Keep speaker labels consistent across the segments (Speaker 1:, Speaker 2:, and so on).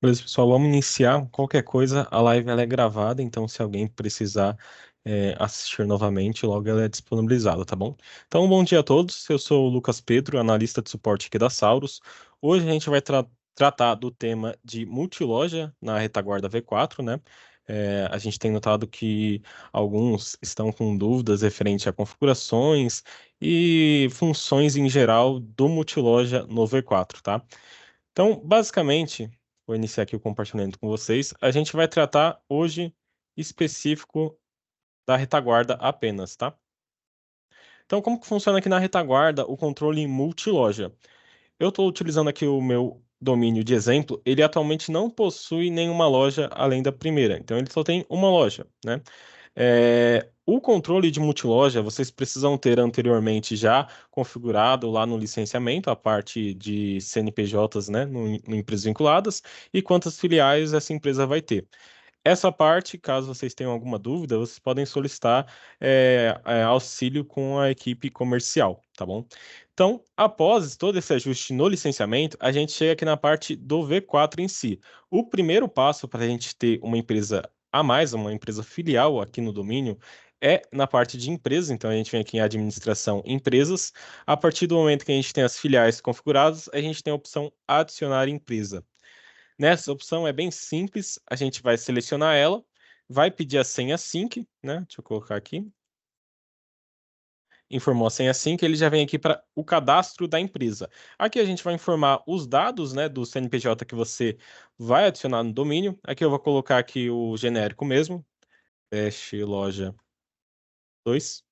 Speaker 1: Beleza, pessoal, vamos iniciar. Qualquer coisa, a live ela é gravada, então se alguém precisar assistir novamente, logo ela é disponibilizada, tá bom? Então, bom dia a todos. Eu sou o Lucas Pedro, analista de suporte aqui da Saurus. Hoje a gente vai tratar do tema de multiloja na retaguarda V4, né? A gente tem notado que alguns estão com dúvidas referente a configurações e funções em geral do multiloja no V4, tá? Então, basicamente, vou iniciar aqui o compartilhamento com vocês. A gente vai tratar hoje específico da retaguarda apenas, tá? Então, como que funciona aqui na retaguarda o controle multiloja? Eu estou utilizando aqui o meu domínio de exemplo. Ele atualmente não possui nenhuma loja além da primeira. Então, ele só tem uma loja, né? O controle de multiloja vocês precisam ter anteriormente já configurado lá no licenciamento, a parte de CNPJs, né, no empresas vinculadas, e quantas filiais essa empresa vai ter. Essa parte, caso vocês tenham alguma dúvida, vocês podem solicitar auxílio com a equipe comercial, tá bom? Então, após todo esse ajuste no licenciamento, a gente chega aqui na parte do V4 em si. O primeiro passo para a gente ter uma empresa a mais, uma empresa filial aqui no domínio, é na parte de empresa. Então, a gente vem aqui em administração empresas. A partir do momento que a gente tem as filiais configuradas, a gente tem a opção adicionar empresa. Nessa opção é bem simples, a gente vai selecionar ela, vai pedir a senha sync, né? Deixa eu colocar aqui. Informou a senha sync, ele já vem aqui para o cadastro da empresa. Aqui a gente vai informar os dados, né, do CNPJ que você vai adicionar no domínio. Aqui eu vou colocar aqui o genérico mesmo, teste loja 2.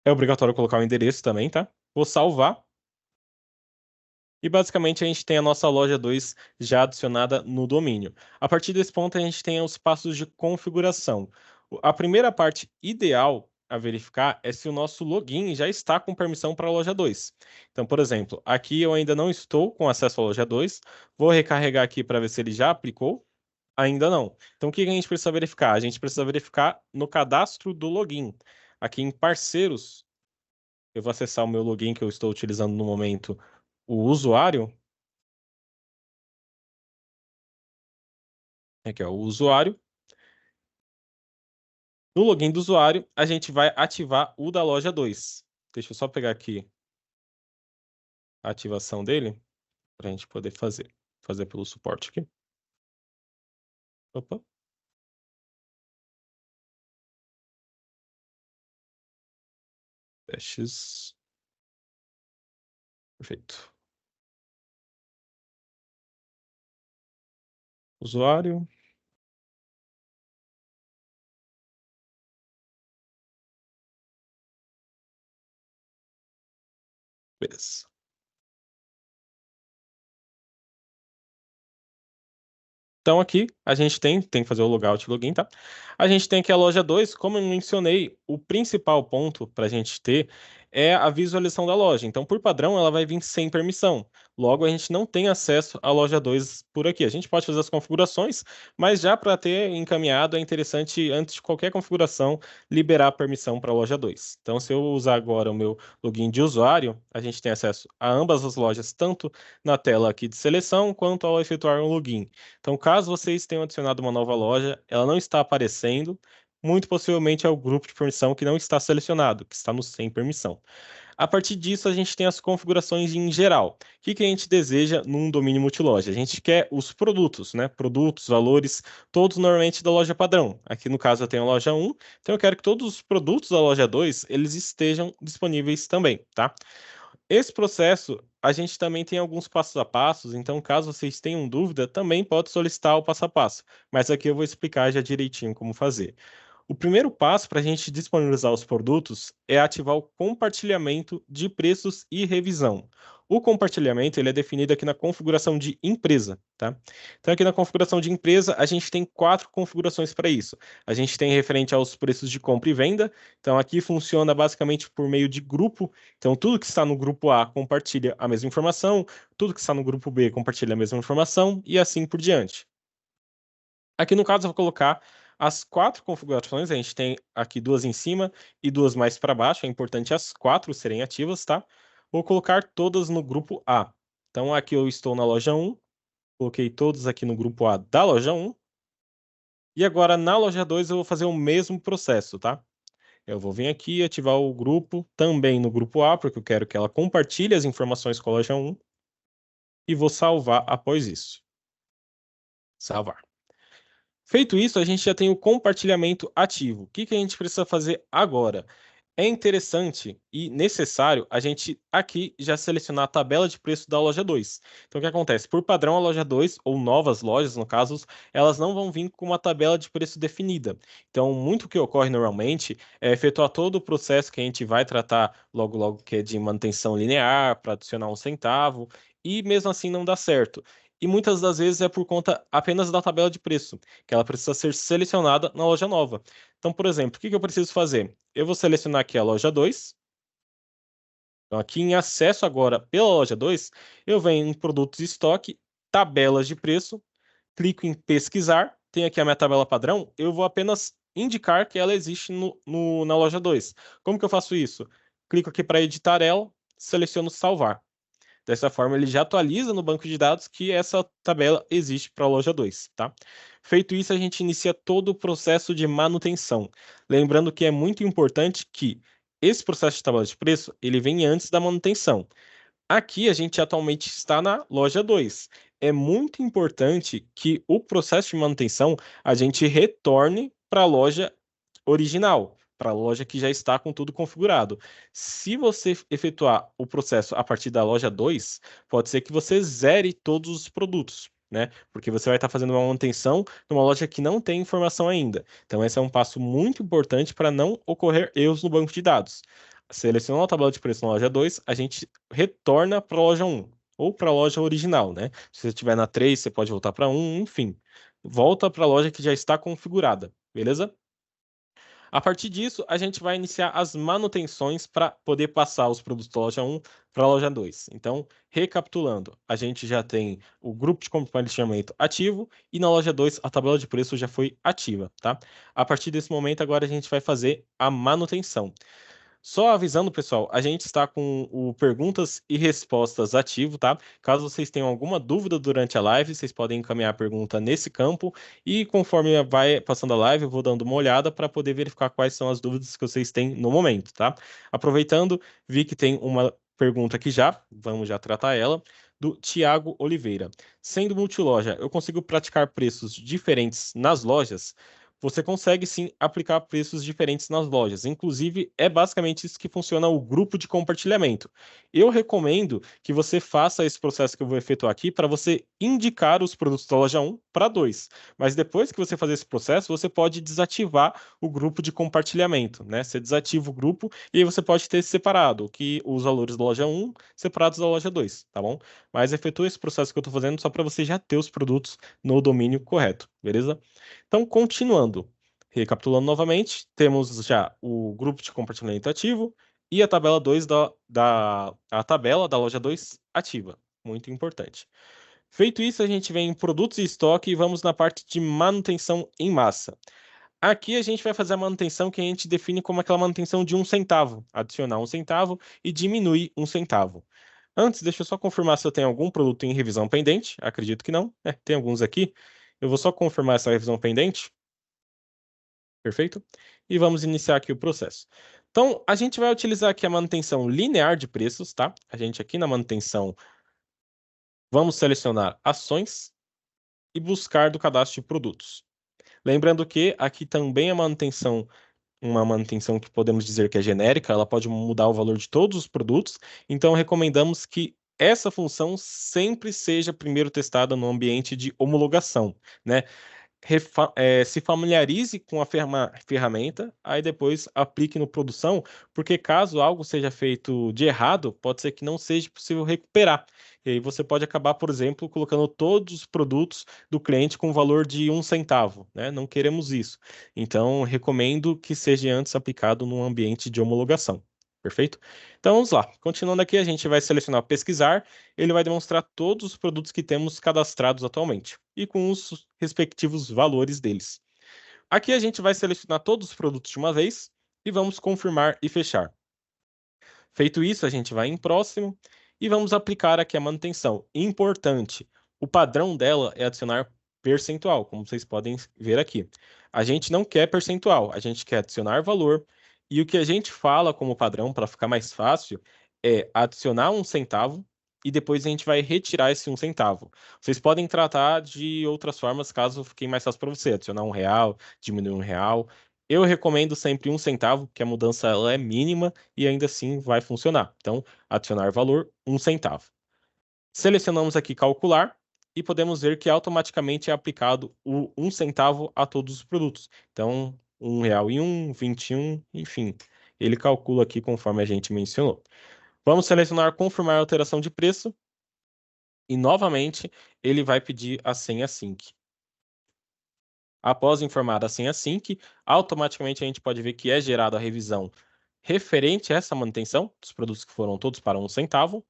Speaker 1: É obrigatório colocar o endereço também, tá? Vou salvar. E basicamente a gente tem a nossa loja 2 já adicionada no domínio. A partir desse ponto, a gente tem os passos de configuração. A primeira parte ideal a verificar é se o nosso login já está com permissão para a loja 2. Então, por exemplo, aqui eu ainda não estou com acesso à loja 2. Vou recarregar aqui para ver se ele já aplicou. Ainda não. Então, o que a gente precisa verificar? A gente precisa verificar no cadastro do login. Aqui em parceiros, eu vou acessar o meu login que eu estou utilizando no momento, o usuário. Aqui, ó, o usuário. No login do usuário, a gente vai ativar o da loja 2. Deixa eu só pegar aqui a ativação dele para a gente poder fazer pelo suporte aqui. Opa, testes. Perfeito. Usuário. Beleza. Então aqui a gente tem que fazer o logout e login, tá? A gente tem aqui a loja 2, como eu mencionei, o principal ponto para a gente ter é a visualização da loja. Então, por padrão, ela vai vir sem permissão. Logo, a gente não tem acesso à loja 2 por aqui. A gente pode fazer as configurações, mas já para ter encaminhado, é interessante, antes de qualquer configuração, liberar a permissão para a loja 2. Então, se eu usar agora o meu login de usuário, a gente tem acesso a ambas as lojas, tanto na tela aqui de seleção, quanto ao efetuar um login. Então, caso vocês tenham adicionado uma nova loja, ela não está aparecendo, muito possivelmente é o grupo de permissão que não está selecionado, que está no sem permissão. A partir disso, a gente tem as configurações em geral. O que que a gente deseja num domínio multiloja? A gente quer os produtos, né? Produtos, valores, todos normalmente da loja padrão. Aqui no caso eu tenho a loja 1, então eu quero que todos os produtos da loja 2, eles estejam disponíveis também, tá? Esse processo, a gente também tem alguns passos a passos, então caso vocês tenham dúvida, também pode solicitar o passo a passo. Mas aqui eu vou explicar já direitinho como fazer. O primeiro passo para a gente disponibilizar os produtos é ativar o compartilhamento de preços e revisão. O compartilhamento ele é definido aqui na configuração de empresa, tá? Então aqui na configuração de empresa a gente tem 4 configurações para isso. A gente tem referente aos preços de compra e venda. Então aqui funciona basicamente por meio de grupo. Então tudo que está no grupo A compartilha a mesma informação, tudo que está no grupo B compartilha a mesma informação e assim por diante. Aqui no caso, eu vou colocar As 4 configurações, a gente tem aqui 2 em cima e 2 mais para baixo, é importante as 4 serem ativas, tá? Vou colocar todas no grupo A. Então, aqui eu estou na loja 1, coloquei todas aqui no grupo A da loja 1, e agora na loja 2 eu vou fazer o mesmo processo, tá? Eu vou vir aqui e ativar o grupo também no grupo A, porque eu quero que ela compartilhe as informações com a loja 1, e vou salvar após isso. Salvar. Feito isso, a gente já tem o compartilhamento ativo. O que a gente precisa fazer agora? É interessante e necessário a gente aqui já selecionar a tabela de preço da loja 2. Então, o que acontece? Por padrão, a loja 2, ou novas lojas, no caso, elas não vão vir com uma tabela de preço definida. Então, muito o que ocorre normalmente é efetuar todo o processo que a gente vai tratar logo, logo, que é de manutenção linear, para adicionar um centavo, e mesmo assim não dá certo. E muitas das vezes é por conta apenas da tabela de preço, que ela precisa ser selecionada na loja nova. Então, por exemplo, o que eu preciso fazer? Eu vou selecionar aqui a loja 2. Então, aqui em acesso agora pela loja 2, eu venho em produtos de estoque, tabelas de preço, clico em pesquisar, tem aqui a minha tabela padrão, eu vou apenas indicar que ela existe na loja 2. Como que eu faço isso? Clico aqui para editar ela, seleciono salvar. Dessa forma, ele já atualiza no banco de dados que essa tabela existe para a loja 2, tá? Feito isso, a gente inicia todo o processo de manutenção. Lembrando que é muito importante que esse processo de tabela de preço, ele vem antes da manutenção. Aqui a gente atualmente está na loja 2. É muito importante que o processo de manutenção a gente retorne para a loja original, para a loja que já está com tudo configurado. Se você efetuar o processo a partir da loja 2, pode ser que você zere todos os produtos, né? Porque você vai estar fazendo uma manutenção numa loja que não tem informação ainda. Então, esse é um passo muito importante para não ocorrer erros no banco de dados. Selecionando a tabela de preço na loja 2, a gente retorna para a loja 1 ou para a loja original, né? Se você estiver na 3, você pode voltar para 1, enfim. Volta para a loja que já está configurada, beleza? A partir disso, a gente vai iniciar as manutenções para poder passar os produtos da loja 1 para a loja 2. Então, recapitulando, a gente já tem o grupo de compartilhamento ativo e na loja 2 a tabela de preço já foi ativa, tá? A partir desse momento, agora a gente vai fazer a manutenção. Só avisando, pessoal, a gente está com o perguntas e respostas ativo, tá? Caso vocês tenham alguma dúvida durante a live, vocês podem encaminhar a pergunta nesse campo e conforme vai passando a live, eu vou dando uma olhada para poder verificar quais são as dúvidas que vocês têm no momento, tá? Aproveitando, vi que tem uma pergunta aqui já, vamos já tratar ela, do Tiago Oliveira. Sendo multiloja, eu consigo praticar preços diferentes nas lojas? Você consegue sim aplicar preços diferentes nas lojas. Inclusive, é basicamente isso que funciona o grupo de compartilhamento. Eu recomendo que você faça esse processo que eu vou efetuar aqui para você indicar os produtos da loja 1 para 2. Mas depois que você fazer esse processo, você pode desativar o grupo de compartilhamento, né? Você desativa o grupo e aí você pode ter separado que os valores da loja 1 separados da loja 2, tá bom? Mas efetua esse processo que eu estou fazendo só para você já ter os produtos no domínio correto, beleza? Então, continuando, recapitulando novamente, temos já o grupo de compartilhamento ativo e a tabela 2 a tabela da loja 2 ativa. Muito importante. Feito isso, a gente vem em produtos e estoque e vamos na parte de manutenção em massa. Aqui a gente vai fazer a manutenção que a gente define como aquela manutenção de 1 centavo, adicionar 1 centavo e diminuir 1 centavo. Antes, deixa eu só confirmar se eu tenho algum produto em revisão pendente. Acredito que não. Tem alguns aqui. Eu vou só confirmar essa revisão pendente. Perfeito? E vamos iniciar aqui o processo. Então, a gente vai utilizar aqui a manutenção linear de preços, tá? A gente aqui na manutenção, vamos selecionar ações e buscar do cadastro de produtos. Lembrando que aqui também a manutenção, uma manutenção que podemos dizer que é genérica, ela pode mudar o valor de todos os produtos, então recomendamos que essa função sempre seja primeiro testada no ambiente de homologação, né? Se familiarize com a ferramenta, aí depois aplique no produção, porque caso algo seja feito de errado, pode ser que não seja possível recuperar. E aí você pode acabar, por exemplo, colocando todos os produtos do cliente com valor de 1 centavo, né? Não queremos isso. Então, recomendo que seja antes aplicado num ambiente de homologação. Perfeito? Então vamos lá. Continuando aqui, a gente vai selecionar pesquisar. Ele vai demonstrar todos os produtos que temos cadastrados atualmente e com os respectivos valores deles. Aqui a gente vai selecionar todos os produtos de uma vez e vamos confirmar e fechar. Feito isso, a gente vai em próximo e vamos aplicar aqui a manutenção. Importante, o padrão dela é adicionar percentual, como vocês podem ver aqui. A gente não quer percentual, a gente quer adicionar valor. E o que a gente fala como padrão, para ficar mais fácil, é adicionar 1 centavo e depois a gente vai retirar esse 1 centavo. Vocês podem tratar de outras formas, caso fique mais fácil para você, adicionar R$ 1, diminuir R$ 1. Eu recomendo sempre 1 centavo, que a mudança ela é mínima e ainda assim vai funcionar. Então, adicionar valor, 1 centavo. Selecionamos aqui calcular e podemos ver que automaticamente é aplicado o 1 centavo a todos os produtos. Então, R$ 1 em 1, 20 em 1, enfim. Ele calcula aqui conforme a gente mencionou. Vamos selecionar confirmar a alteração de preço e novamente ele vai pedir a senha sync. Após informar a senha sync, automaticamente a gente pode ver que é gerada a revisão referente a essa manutenção dos produtos que foram todos para 1 centavo.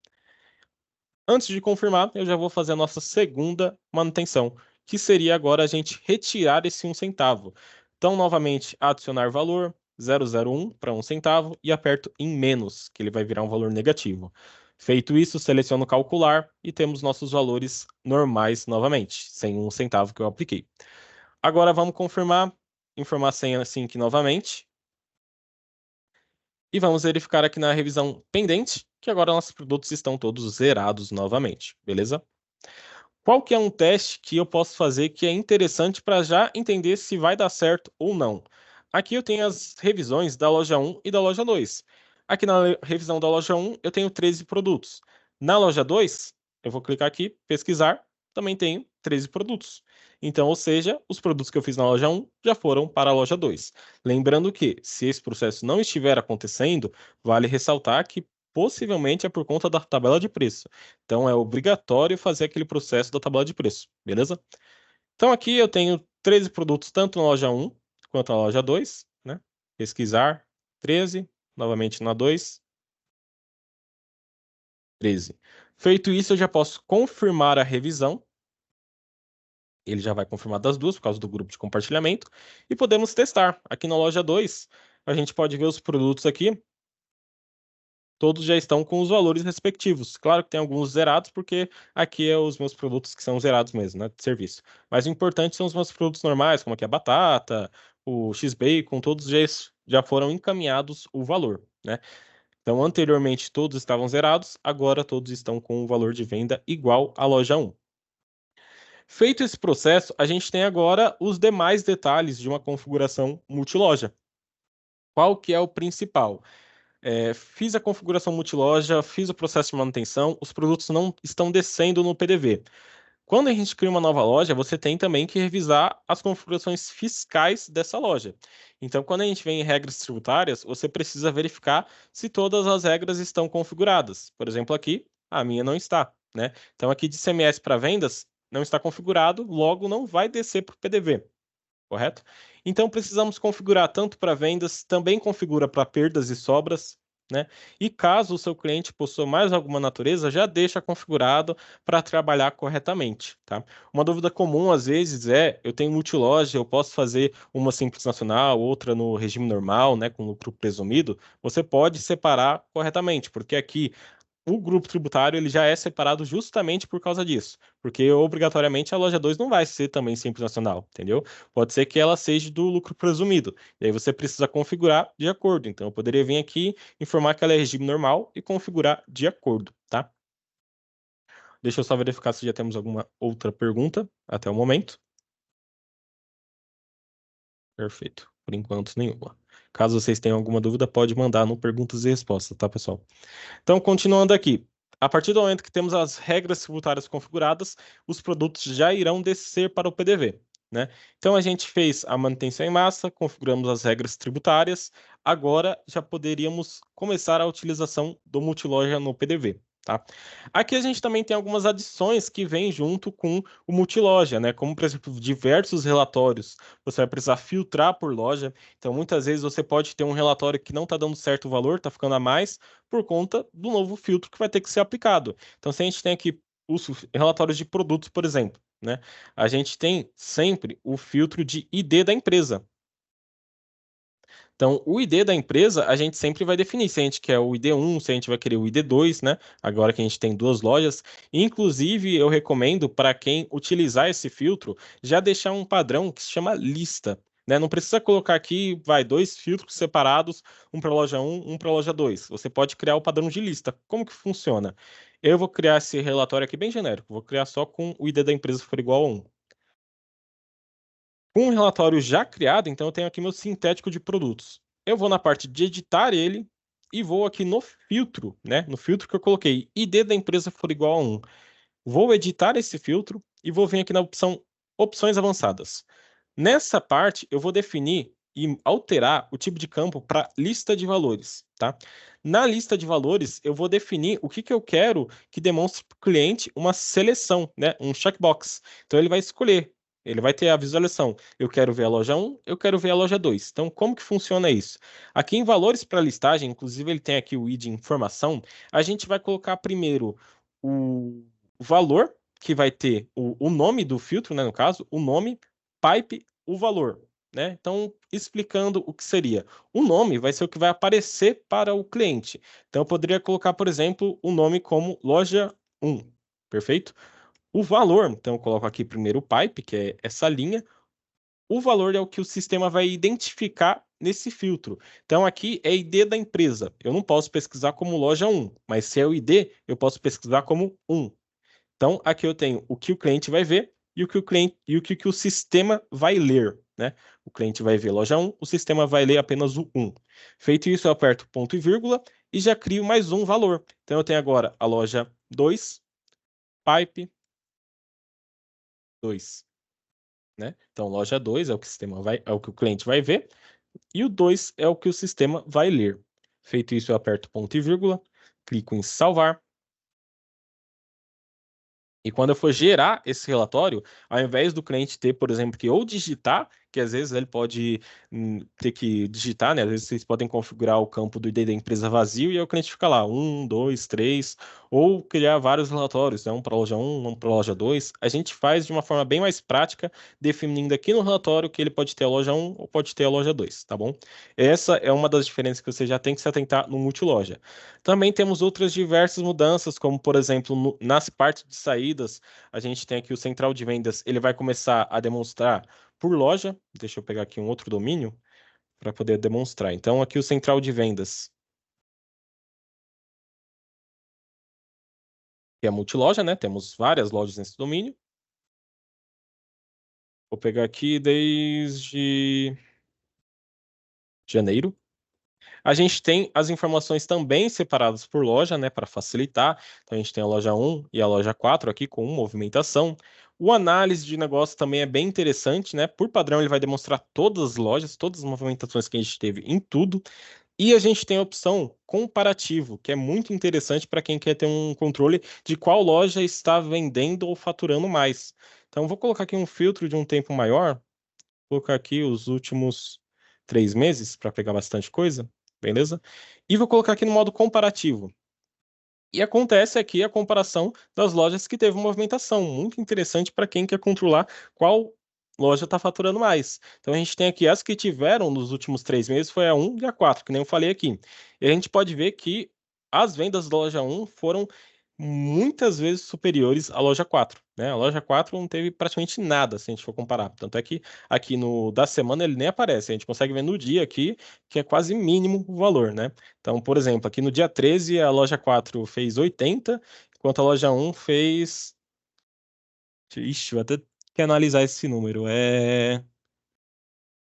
Speaker 1: Antes de confirmar, eu já vou fazer a nossa segunda manutenção, que seria agora a gente retirar esse 1 centavo. Então, novamente, adicionar valor 001 para 1 centavo e aperto em menos, que ele vai virar um valor negativo. Feito isso, seleciono calcular e temos nossos valores normais novamente, sem 1 centavo que eu apliquei. Agora vamos confirmar, informar a senha sync novamente. E vamos verificar aqui na revisão pendente, que agora nossos produtos estão todos zerados novamente, beleza? Qual que é um teste que eu posso fazer que é interessante para já entender se vai dar certo ou não? Aqui eu tenho as revisões da loja 1 e da loja 2. Aqui na revisão da loja 1 eu tenho 13 produtos. Na loja 2, eu vou clicar aqui, pesquisar, também tenho 13 produtos. Então, ou seja, os produtos que eu fiz na loja 1 já foram para a loja 2. Lembrando que, se esse processo não estiver acontecendo, vale ressaltar que possivelmente é por conta da tabela de preço. Então é obrigatório fazer aquele processo da tabela de preço, beleza? Então aqui eu tenho 13 produtos tanto na loja 1 quanto na loja 2, né? Pesquisar 13, novamente na 2, 13. Feito isso, eu já posso confirmar a revisão. Ele já vai confirmar das duas por causa do grupo de compartilhamento e podemos testar. Aqui na loja 2, a gente pode ver os produtos aqui. Todos já estão com os valores respectivos. Claro que tem alguns zerados, porque aqui é os meus produtos que são zerados mesmo, né, de serviço. Mas o importante são os meus produtos normais, como aqui a batata, o X-Bacon, todos já foram encaminhados o valor, né? Então, anteriormente todos estavam zerados, agora todos estão com o valor de venda igual à loja 1. Feito esse processo, a gente tem agora os demais detalhes de uma configuração multiloja. Qual que é o principal? Fiz a configuração multiloja, fiz o processo de manutenção, os produtos não estão descendo no PDV. Quando a gente cria uma nova loja, você tem também que revisar as configurações fiscais dessa loja. Então, quando a gente vem em regras tributárias, você precisa verificar se todas as regras estão configuradas. Por exemplo, aqui, a minha não está, né? Então, aqui de ICMS para vendas, não está configurado, logo não vai descer para o PDV, correto? Então precisamos configurar tanto para vendas, também configura para perdas e sobras, né? E caso o seu cliente possua mais alguma natureza, já deixa configurado para trabalhar corretamente, tá? Uma dúvida comum às vezes é, eu tenho multiloja, eu posso fazer uma simples nacional, outra no regime normal, né, com lucro presumido. Você pode separar corretamente, porque aqui o grupo tributário ele já é separado justamente por causa disso, porque obrigatoriamente a loja 2 não vai ser também simples nacional, entendeu? Pode ser que ela seja do lucro presumido, e aí você precisa configurar de acordo. Então eu poderia vir aqui, informar que ela é regime normal e configurar de acordo, tá? Deixa eu só verificar se já temos alguma outra pergunta até o momento. Perfeito. Por enquanto, nenhuma. Caso vocês tenham alguma dúvida, pode mandar no perguntas e respostas, tá, pessoal? Então, continuando aqui. A partir do momento que temos as regras tributárias configuradas, os produtos já irão descer para o PDV, né? Então, a gente fez a manutenção em massa, configuramos as regras tributárias, agora já poderíamos começar a utilização do multiloja no PDV, tá? Aqui a gente também tem algumas adições que vêm junto com o multiloja, né? Como, por exemplo, diversos relatórios. Você vai precisar filtrar por loja. Então, muitas vezes você pode ter um relatório que não está dando certo o valor, está ficando a mais, por conta do novo filtro que vai ter que ser aplicado. Então, se a gente tem aqui os relatórios de produtos, por exemplo, né? A gente tem sempre o filtro de ID da empresa. Então, o ID da empresa, a gente sempre vai definir se a gente quer o ID 1, se a gente vai querer o ID 2, né? Agora que a gente tem duas lojas. Inclusive, eu recomendo para quem utilizar esse filtro, já deixar um padrão que se chama lista. Né? Não precisa colocar aqui, vai, dois filtros separados, um para loja 1, um para loja 2. Você pode criar o padrão de lista. Como que funciona? Eu vou criar esse relatório aqui bem genérico. Vou criar só com o ID da empresa se for igual a 1. Com um relatório já criado, então eu tenho aqui meu sintético de produtos. Eu vou na parte de editar ele e vou aqui no filtro, né? No filtro que eu coloquei, ID da empresa for igual a 1. Vou editar esse filtro e vou vir aqui na opção Opções Avançadas. Nessa parte, eu vou definir e alterar o tipo de campo para lista de valores, tá? Na lista de valores, eu vou definir o que eu quero que demonstre para o cliente uma seleção, né? Um checkbox. Então, ele vai escolher. Ele vai ter a visualização. Eu quero ver a loja 1, eu quero ver a loja 2. Então, como que funciona isso? Aqui em valores para listagem, inclusive ele tem aqui o ID informação, a gente vai colocar primeiro o valor, que vai ter o nome do filtro, né, no caso, o nome, pipe, o valor, né? Então, explicando o que seria. O nome vai ser o que vai aparecer para o cliente. Então, eu poderia colocar, por exemplo, o nome como loja 1, perfeito? O valor, então eu coloco aqui primeiro o pipe, que é essa linha. O valor é o que o sistema vai identificar nesse filtro. Então, aqui é ID da empresa. Eu não posso pesquisar como loja 1, mas se é o ID, eu posso pesquisar como 1. Então, aqui eu tenho o que o cliente vai ver e o que o cliente e o que o sistema vai ler, né? O cliente vai ver loja 1, o sistema vai ler apenas o 1. Feito isso, eu aperto ponto e vírgula e já crio mais um valor. Então, eu tenho agora a loja 2, pipe 2, né? Então, loja 2 é o que o sistema vai, é o que o cliente vai ver e o 2 é o que o sistema vai ler. Feito isso, eu aperto ponto e vírgula, clico em salvar. E quando eu for gerar esse relatório, ao invés do cliente ter, por exemplo, que ou digitar, que às vezes ele pode ter que digitar, né? Às vezes vocês podem configurar o campo do ID da empresa vazio e aí o cliente fica lá, um, dois, três, ou criar vários relatórios, né? Um para loja 1, um para loja 2. A gente faz de uma forma bem mais prática, definindo aqui no relatório que ele pode ter a loja 1 ou pode ter a loja 2, tá bom? Essa é uma das diferenças que você já tem que se atentar no multiloja. Também temos outras diversas mudanças, como por exemplo, nas partes de saídas, a gente tem aqui o central de vendas, ele vai começar a demonstrar por loja. Deixa eu pegar aqui um outro domínio para poder demonstrar. Então, aqui o central de vendas, que é multiloja, né? Temos várias lojas nesse domínio. Vou pegar aqui desde janeiro. A gente tem as informações também separadas por loja, né, para facilitar. Então, a gente tem a loja 1 e a loja 4 aqui com movimentação. O análise de negócio também é bem interessante, né? Por padrão, ele vai demonstrar todas as lojas, todas as movimentações que a gente teve em tudo. E a gente tem a opção comparativo, que é muito interessante para quem quer ter um controle de qual loja está vendendo ou faturando mais. Então, vou colocar aqui um filtro de um tempo maior, vou colocar aqui os últimos 3 meses para pegar bastante coisa, beleza? E vou colocar aqui no modo comparativo. E acontece aqui a comparação das lojas que teve movimentação, muito interessante para quem quer controlar qual loja está faturando mais. Então a gente tem aqui as que tiveram nos últimos 3 meses, foi a 1 e a 4, que nem eu falei aqui. E a gente pode ver que as vendas da loja 1 foram muitas vezes superiores à loja 4, né? A loja 4 não teve praticamente nada, se a gente for comparar. Tanto é que aqui no da semana ele nem aparece, a gente consegue ver no dia aqui que é quase mínimo o valor, né? Então, por exemplo, aqui no dia 13 a loja 4 fez 80, enquanto a loja 1 fez. Ixi, vou até que analisar esse número. É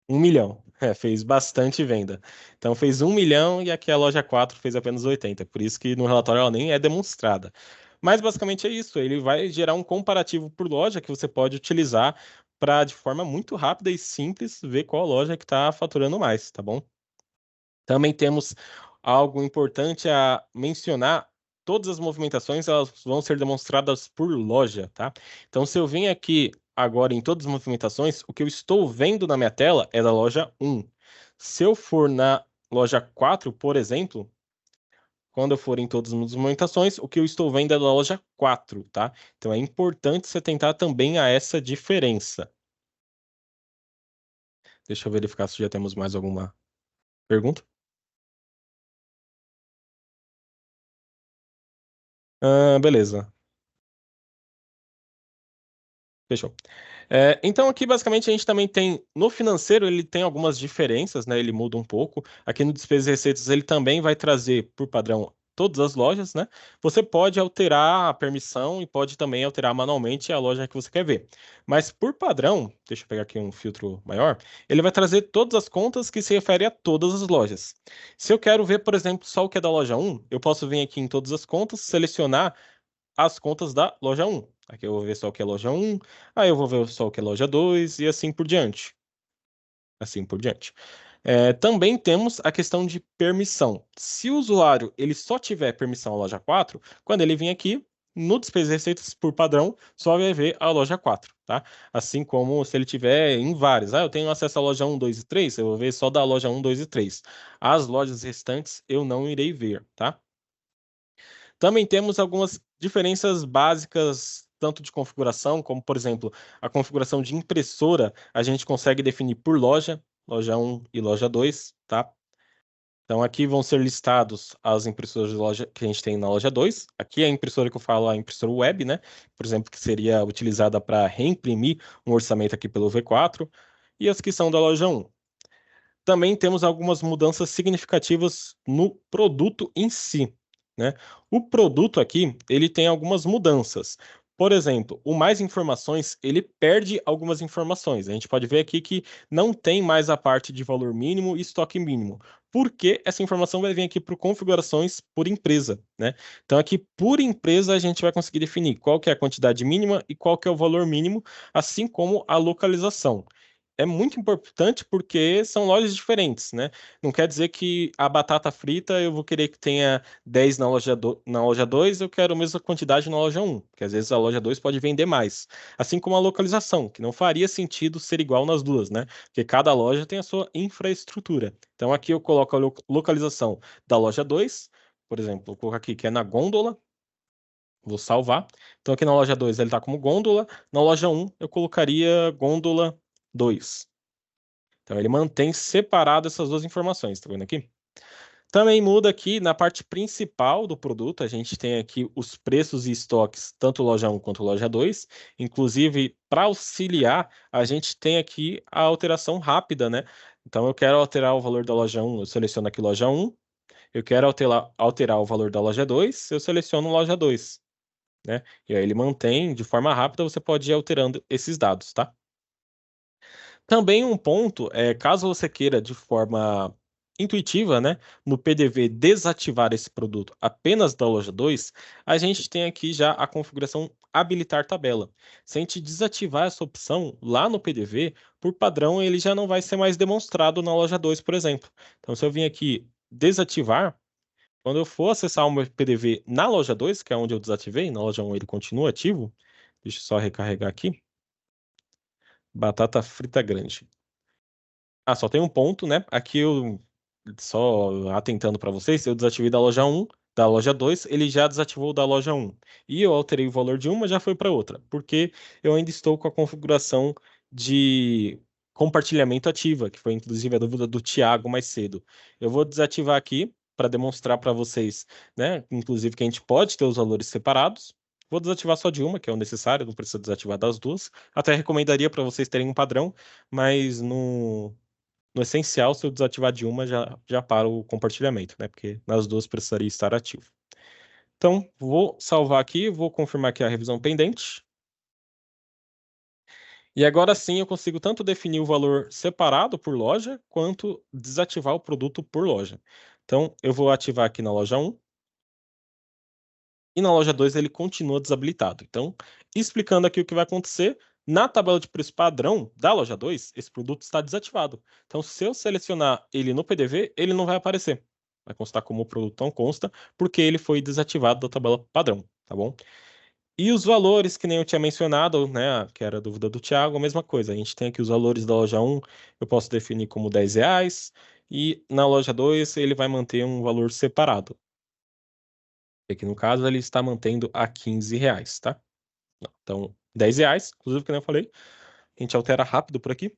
Speaker 1: 1 milhão. É, fez bastante venda. Então fez 1 milhão e aqui a loja 4 fez apenas 80. Por isso que no relatório ela nem é demonstrada. Mas basicamente é isso. Ele vai gerar um comparativo por loja que você pode utilizar para, de forma muito rápida e simples, ver qual loja que está faturando mais, tá bom? Também temos algo importante a mencionar. Todas as movimentações elas vão ser demonstradas por loja, tá? Então, se eu vim aqui agora em todas as movimentações, o que eu estou vendo na minha tela é da loja 1. Se eu for na loja 4, por exemplo, quando eu for em todas as movimentações, o que eu estou vendo é da loja 4, tá? Então, é importante você tentar também a essa diferença. Deixa eu verificar se já temos mais alguma. Pergunta? Beleza. Fechou. Então aqui basicamente a gente também tem no financeiro ele tem algumas diferenças, né? Ele muda um pouco. Aqui no despesas e receitas ele também vai trazer por padrão todas as lojas, né? Você pode alterar a permissão e pode também alterar manualmente a loja que você quer ver. Mas por padrão, deixa eu pegar aqui um filtro maior, ele vai trazer todas as contas que se referem a todas as lojas. Se eu quero ver, por exemplo, só o que é da loja um, eu posso vir aqui em todas as contas, selecionar as contas da loja um. Aqui eu vou ver só o que é loja um, aí eu vou ver só o que é loja 2 e assim por diante. Assim por diante. Também temos a questão de permissão. Se o usuário ele só tiver permissão à loja 4, quando ele vir aqui, no despesas e receitas por padrão, só vai ver a loja 4, tá? Assim como se ele tiver em várias. Eu tenho acesso à loja um, 2 e 3, eu vou ver só da loja um, 2 e 3. As lojas restantes eu não irei ver, tá? Também temos algumas diferenças básicas, tanto de configuração, como, por exemplo, a configuração de impressora, a gente consegue definir por loja, loja um e loja 2, tá? Então, aqui vão ser listados as impressoras de loja que a gente tem na loja 2. Aqui é a impressora que eu falo, a impressora web, né? Por exemplo, que seria utilizada para reimprimir um orçamento aqui pelo V4. E as que são da loja um. Também temos algumas mudanças significativas no produto em si, né? O produto aqui, ele tem algumas mudanças. Por exemplo, o mais informações, ele perde algumas informações. A gente pode ver aqui que não tem mais a parte de valor mínimo e estoque mínimo. Porque essa informação vai vir aqui para configurações por empresa, né? Então aqui por empresa a gente vai conseguir definir qual que é a quantidade mínima e qual que é o valor mínimo, assim como a localização. É muito importante porque são lojas diferentes, né? Não quer dizer que a batata frita eu vou querer que tenha 10 na loja 2, eu quero a mesma quantidade na loja um, porque às vezes a loja 2 pode vender mais. Assim como a localização, que não faria sentido ser igual nas duas, né? Porque cada loja tem a sua infraestrutura. Então aqui eu coloco a localização da loja 2, por exemplo, vou colocar aqui que é na gôndola, vou salvar. Então aqui na loja 2 ele está como gôndola, na loja um eu colocaria gôndola 2. Então ele mantém separado essas duas informações, tá vendo aqui? Também muda aqui na parte principal do produto, a gente tem aqui os preços e estoques, tanto loja um quanto loja 2. Inclusive, para auxiliar, a gente tem aqui a alteração rápida, né? Então eu quero alterar o valor da loja um, eu seleciono aqui loja um. Eu quero alterar o valor da loja 2, eu seleciono loja 2, né? E aí ele mantém de forma rápida, você pode ir alterando esses dados, tá? Também um ponto é, caso você queira de forma intuitiva, né, no PDV desativar esse produto apenas da loja 2, a gente tem aqui já a configuração habilitar tabela. Se a gente desativar essa opção lá no PDV, por padrão ele já não vai ser mais demonstrado na loja 2, por exemplo. Então se eu vim aqui desativar, quando eu for acessar o meu PDV na loja 2, que é onde eu desativei, na loja um ele continua ativo. Deixa eu só recarregar aqui. Batata frita grande. Só tem um ponto, né? Aqui eu, só atentando para vocês, eu desativei da loja um, da loja 2, ele já desativou da loja um. E eu alterei o valor de uma, já foi para outra, porque eu ainda estou com a configuração de compartilhamento ativa, que foi inclusive a dúvida do Thiago mais cedo. Eu vou desativar aqui para demonstrar para vocês, né? Inclusive que a gente pode ter os valores separados. Vou desativar só de uma, que é o necessário, não precisa desativar das duas. Até recomendaria para vocês terem um padrão, mas no essencial, se eu desativar de uma, já para o compartilhamento, né? Porque nas duas precisaria estar ativo. Então, vou salvar aqui, vou confirmar aqui a revisão pendente. E agora sim eu consigo tanto definir o valor separado por loja, quanto desativar o produto por loja. Então, eu vou ativar aqui na loja um e na loja 2 ele continua desabilitado. Então, explicando aqui o que vai acontecer, na tabela de preço padrão da loja 2 esse produto está desativado. Então, se eu selecionar ele no PDV, ele não vai aparecer. Vai constar como o produto não consta, porque ele foi desativado da tabela padrão, tá bom? E os valores, que nem eu tinha mencionado, né, que era a dúvida do Thiago, a mesma coisa. A gente tem aqui os valores da loja um, eu posso definir como R$ 10, e na loja 2 ele vai manter um valor separado. Aqui no caso ele está mantendo a R$ 15, tá? Então, R$ 10, inclusive, que nem eu falei, a gente altera rápido por aqui.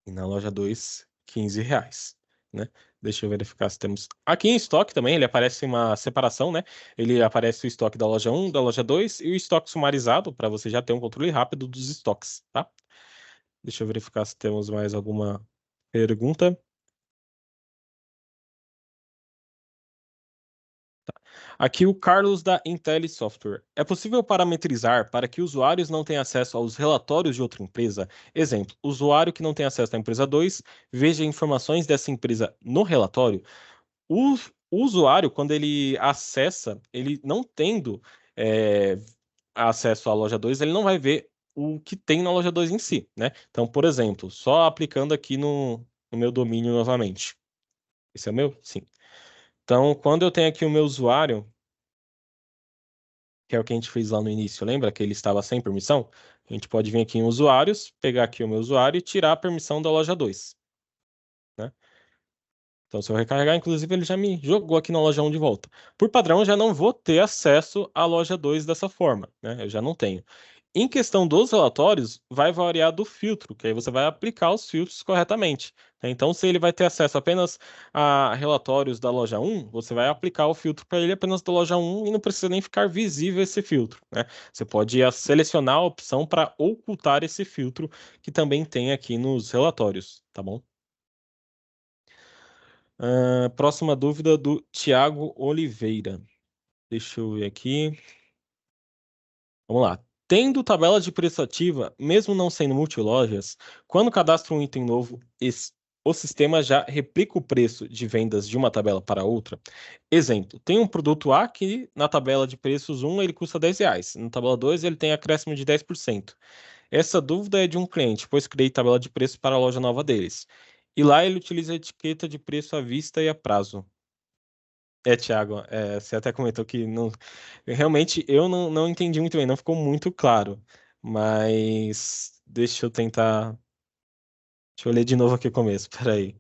Speaker 1: E na loja 2, R$ 15. né? Deixa eu verificar se temos. Aqui em estoque também, ele aparece uma separação, né? Ele aparece o estoque da loja um, da loja 2 e o estoque sumarizado, para você já ter um controle rápido dos estoques, tá? Deixa eu verificar se temos mais alguma pergunta. Aqui o Carlos da Intel Software. É possível parametrizar para que usuários não tenham acesso aos relatórios de outra empresa? Exemplo, usuário que não tem acesso à empresa 2 veja informações dessa empresa no relatório. O usuário, quando ele acessa, ele não tendo é, acesso à loja 2, ele não vai ver o que tem na loja 2 em si, né? Então, por exemplo, só aplicando aqui no meu domínio novamente. Esse é o meu? Sim. Então, quando eu tenho aqui o meu usuário, que é o que a gente fez lá no início, lembra que ele estava sem permissão? A gente pode vir aqui em usuários, pegar aqui o meu usuário e tirar a permissão da loja 2, né? Então, se eu recarregar, inclusive, ele já me jogou aqui na loja 1 de volta. Por padrão, eu já não vou ter acesso à loja 2 dessa forma, né? Eu já não tenho. Em questão dos relatórios, vai variar do filtro, que aí você vai aplicar os filtros corretamente, né? Então, se ele vai ter acesso apenas a relatórios da loja 1, você vai aplicar o filtro para ele apenas da loja 1 e não precisa nem ficar visível esse filtro, né? Você pode selecionar a opção para ocultar esse filtro que também tem aqui nos relatórios, tá bom? Próxima dúvida do Tiago Oliveira. Deixa eu ver aqui. Vamos lá. Tendo tabela de preço ativa, mesmo não sendo multilojas, quando cadastro um item novo, o sistema já replica o preço de vendas de uma tabela para outra. Exemplo, tem um produto A que na tabela de preços um ele custa R$ 10. Na tabela 2 ele tem acréscimo de 10%. Essa dúvida é de um cliente, pois criei tabela de preço para a loja nova deles. E lá ele utiliza a etiqueta de preço à vista e a prazo. Thiago, você até comentou que não, realmente eu não entendi muito bem, não ficou muito claro. Mas deixa eu tentar. Deixa eu ler de novo aqui o começo, peraí.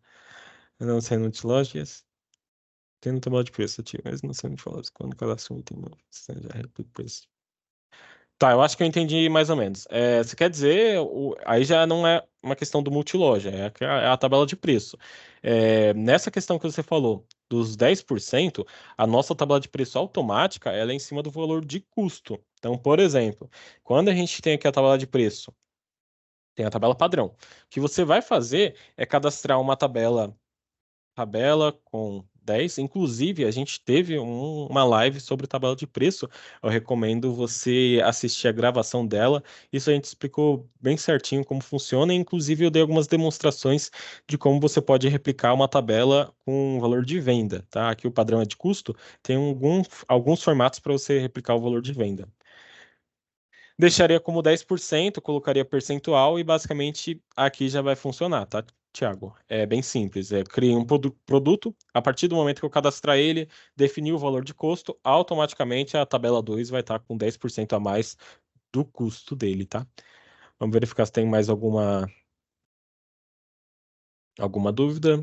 Speaker 1: Não sendo de lojas, tendo tabela de preço ativo, mas não sendo de lojas. Quando cadastro um item novo, você já replica o preço. Tá, eu acho que eu entendi mais ou menos. Você quer dizer, aí já não é uma questão do multiloja, é a tabela de preço. Nessa questão que você falou, dos 10%, a nossa tabela de preço automática, ela é em cima do valor de custo. Então, por exemplo, quando a gente tem aqui a tabela de preço, tem a tabela padrão. O que você vai fazer é cadastrar uma tabela com 10. Inclusive, a gente teve uma live sobre tabela de preço. Eu recomendo você assistir a gravação dela. Isso a gente explicou bem certinho como funciona. Inclusive, eu dei algumas demonstrações de como você pode replicar uma tabela com valor de venda, tá? Aqui o padrão é de custo. Tem alguns formatos para você replicar o valor de venda. Deixaria como 10%, colocaria percentual e basicamente aqui já vai funcionar, tá, Tiago? É bem simples. Criei um produto, a partir do momento que eu cadastrar ele, definir o valor de custo, automaticamente a tabela 2 vai estar com 10% a mais do custo dele, tá? Vamos verificar se tem mais alguma dúvida.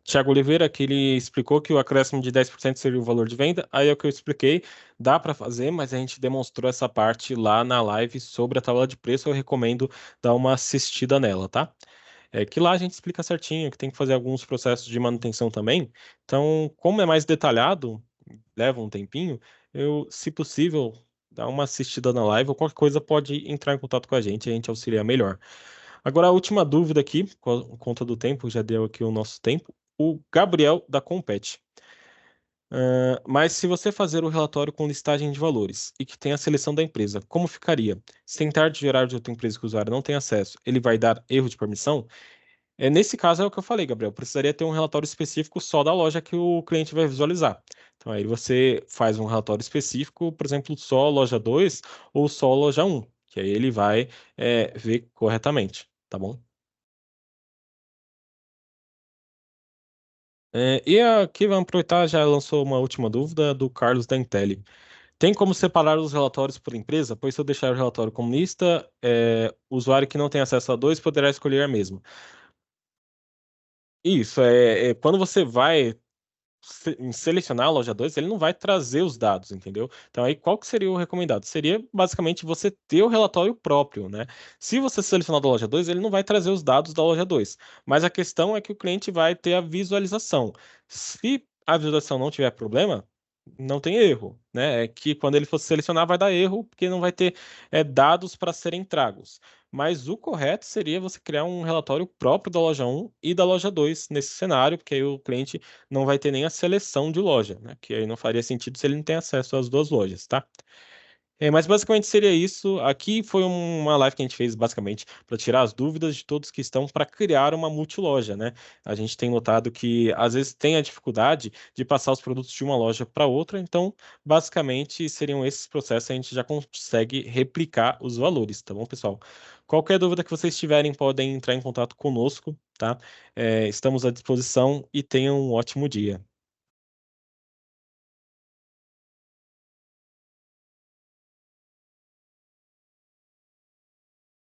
Speaker 1: Tiago Oliveira, que ele explicou que o acréscimo de 10% seria o valor de venda. Aí é o que eu expliquei, dá para fazer, mas a gente demonstrou essa parte lá na live sobre a tabela de preço. Eu recomendo dar uma assistida nela, tá? Que lá a gente explica certinho que tem que fazer alguns processos de manutenção também. Então, como é mais detalhado, leva um tempinho, se possível, dá uma assistida na live ou qualquer coisa pode entrar em contato com a gente auxilia melhor. Agora, a última dúvida aqui, por conta do tempo, já deu aqui o nosso tempo. O Gabriel da Compete. Mas se você fazer o relatório com listagem de valores e que tem a seleção da empresa, como ficaria? Se tentar gerar de outra empresa que o usuário não tem acesso, ele vai dar erro de permissão? Nesse caso é o que eu falei, Gabriel. Precisaria ter um relatório específico só da loja que o cliente vai visualizar. Então aí você faz um relatório específico, por exemplo, só loja 2 ou só loja um, que aí ele vai ver corretamente, tá bom? E aqui vamos aproveitar, já lançou uma última dúvida do Carlos da Intelli. Tem como separar os relatórios por empresa? Pois se eu deixar o relatório como lista, o usuário que não tem acesso a dois poderá escolher a mesma. Isso, quando você vai em selecionar a loja 2, ele não vai trazer os dados, entendeu? Então aí qual que seria o recomendado? Seria basicamente você ter o relatório próprio, né? Se você selecionar da loja 2, ele não vai trazer os dados da loja 2, mas a questão é que o cliente vai ter a visualização. Se a visualização não tiver problema, não tem erro, né? É que quando ele for selecionar vai dar erro porque não vai ter dados para serem tragos. Mas o correto seria você criar um relatório próprio da loja 1 e da loja 2 nesse cenário, porque aí o cliente não vai ter nem a seleção de loja, né? Que aí não faria sentido se ele não tem acesso às duas lojas, tá? Mas basicamente seria isso. Aqui foi uma live que a gente fez basicamente para tirar as dúvidas de todos que estão para criar uma multiloja, né? A gente tem notado que às vezes tem a dificuldade de passar os produtos de uma loja para outra, então basicamente seriam esses processos, a gente já consegue replicar os valores, tá bom, pessoal? Qualquer dúvida que vocês tiverem, podem entrar em contato conosco, tá? Estamos à disposição e tenham um ótimo dia.